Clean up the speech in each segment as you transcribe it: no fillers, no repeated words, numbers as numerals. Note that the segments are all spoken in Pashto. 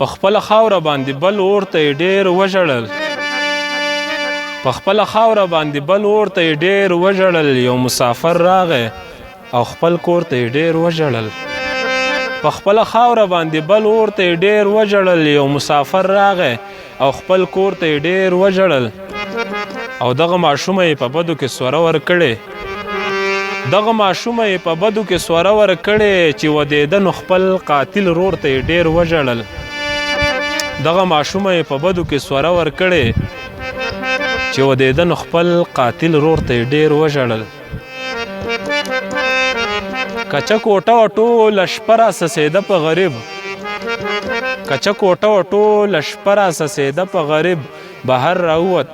په خپله خاوره باندې بل اور ته یې ډېر وژړل په خپله خاوره باندې بل اور ته یې ډېر وژړل یو مسافر راغی او خپل کور ته یې ډېر وژړل په خپله خاوره باندې بل اور ته یې ډېر وژړل یو مسافر راغی او خپل کور ته یې ډېر وژړل او دغه ماشومه یې په بدو کې سوره ورکړې دغه ماشومه یې په بدو کې سوره ورکړې چې ودېده نو خپل قاتل ورور ته یې ډېر وژړل دغه ماشومه یې په بدو کې سوره ورکړې چې ودېده نو خپل قاتل ورور ته یې ډېر وژړل کچه کوټه وه ټوله شپه راسسېده په غریب کچه کوټه وه ټوله شپه راسسېده په غریب بهر راووت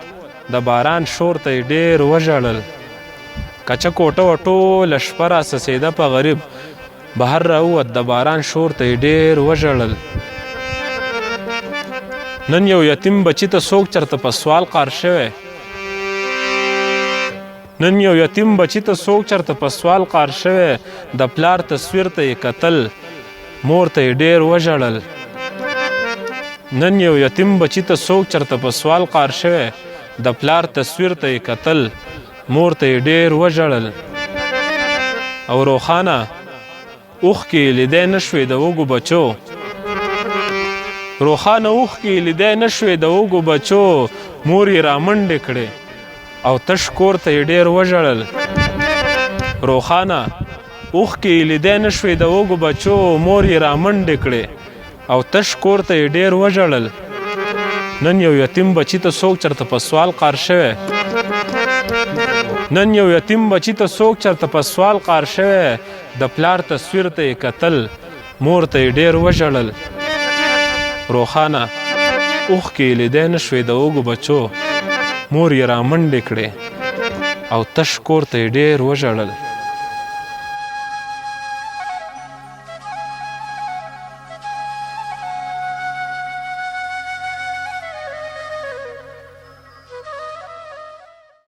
د باران شور ته یې ډېر وژړل کچه کوټه وه ټوله شپه راسسېده په غریب بهر راووت د باران شور ته یې ډېر وژړل نن یو یتیم بچي ته څوک چرته په سوال قار شوی نن یو یتیم بچي ته څوک چرته په سوال قار شوی د پلار تصویر ته یې کتل مور ته یې ډېر وژړل نن یو یتیم بچي ته څوک چرته په سوال قار شوی د پلار تصویر ته یې کتل مور ته یې ډېر وژړل او روښانه اوښکې یې لیدی نه شوې د وږو بچو روښانه اوښکې یې لیدی نه شوې د وږو بچو مور یې رامنډې کړې او تش کور ته یې ډېر وژړل روښانه اوښکې یې لیدی نه شوې د وږو بچو مور یې رامنډې کړې او تش کور ته یې ډېر وژړل نن یو یتیم بچي ته څوک چرته په سوال قار شوی نن یو یتیم بچي ته څوک چرته په سوال قار شوی د پلار تصویر ته یې کتل مور ته یې ډېر وژړل روښانه اوښکې یې لیدی نه شوې د وږو بچو مور یې رامنډې کړې او تش کور ته یې ډېر وژړل